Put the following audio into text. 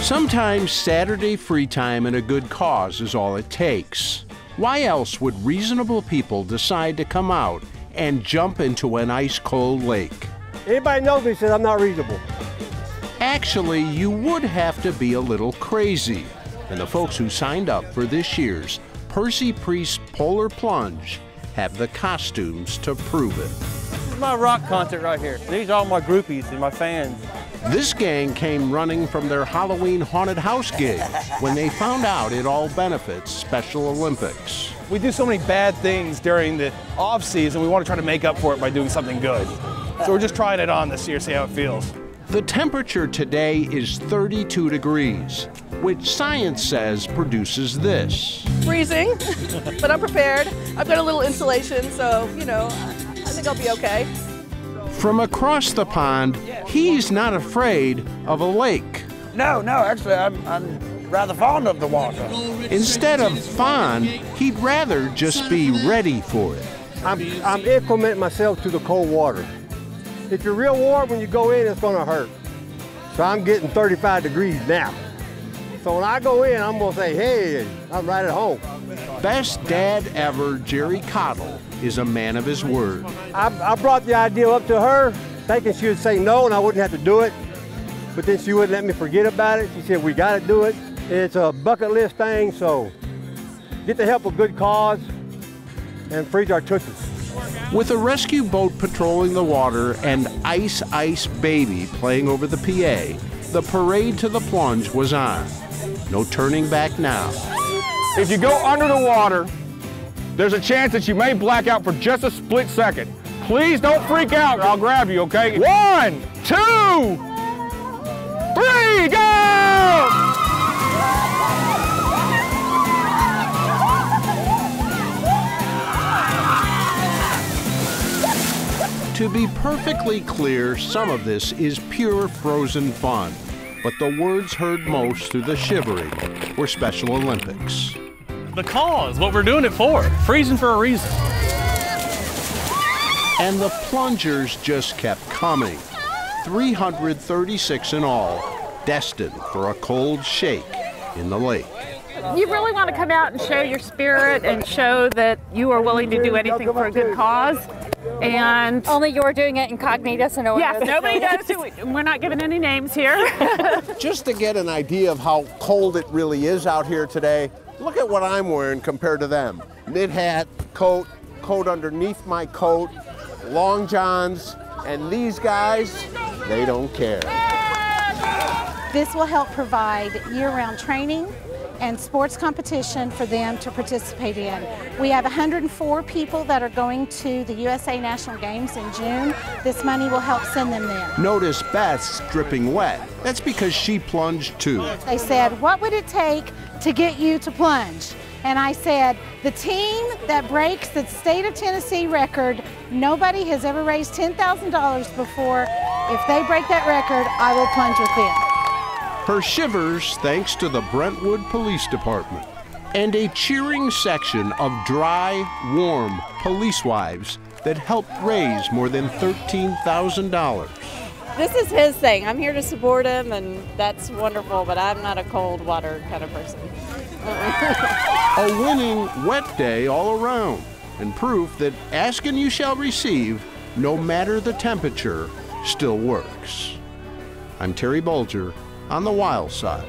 Sometimes Saturday free time and a good cause is all it takes. Why else would reasonable people decide to come out and jump into an ice-cold lake? Anybody knows me says I'm not reasonable. Actually, you would have to be a little crazy. And the folks who signed up for this year's Percy Priest Polar Plunge have the costumes to prove it. This is my rock concert right here. These are all my groupies and my fans. This gang came running from their Halloween haunted house gig when they found out it all benefits Special Olympics. We do so many bad things during the off season, we want to try to make up for it by doing something good. So we're just trying it on this year, see how it feels. The temperature today is 32 degrees, which science says produces this. Freezing, but I'm prepared. I've got a little insulation, so, you know, I think I'll be okay. From across the pond, he's not afraid of a lake. No, actually, I'm rather fond of the water. Instead of fond, he'd rather just be ready for it. I'm acclimating myself to the cold water. If you're real warm, when you go in, it's gonna hurt. So I'm getting 35 degrees now. So when I go in, I'm gonna say, hey, I'm right at home. Best dad ever, Jerry Cottle, is a man of his word. I brought the idea up to her, thinking she would say no and I wouldn't have to do it. But then she wouldn't let me forget about it. She said, we gotta do it. It's a bucket list thing, so get the help of good cause and freeze our tootsies. With a rescue boat patrolling the water and Ice Ice Baby playing over the PA, the parade to the plunge was on. No turning back now. If you go under the water, there's a chance that you may black out for just a split second. Please don't freak out or I'll grab you, okay? 1, 2, 3, go! To be perfectly clear, some of this is pure frozen fun, but the words heard most through the shivering were Special Olympics. The cause, what we're doing it for, freezing for a reason. And the plungers just kept coming, 336 in all, destined for a cold shake in the lake. You really want to come out and show your spirit and show that you are willing to do anything for a good cause. And only you're doing it incognito, so no one knows. Yes, nobody knows. We're not giving any names here. Just to get an idea of how cold it really is out here today, look at what I'm wearing compared to them. Mid hat, coat underneath my coat, long johns, and these guys, they don't care. This will help provide year-round training and sports competition for them to participate in. We have 104 people that are going to the USA National Games in June. This money will help send them there. Notice Beth's dripping wet. That's because she plunged too. They said, what would it take to get you to plunge? And I said, the team that breaks the state of Tennessee record, nobody has ever raised $10,000 before. If they break that record, I will plunge with them. Her shivers thanks to the Brentwood Police Department and a cheering section of dry, warm police wives that helped raise more than $13,000. This is his thing. I'm here to support him, and that's wonderful, but I'm not a cold water kind of person. A winning wet day all around, and proof that ask and you shall receive, no matter the temperature, still works. I'm Terry Bulger on the wild side.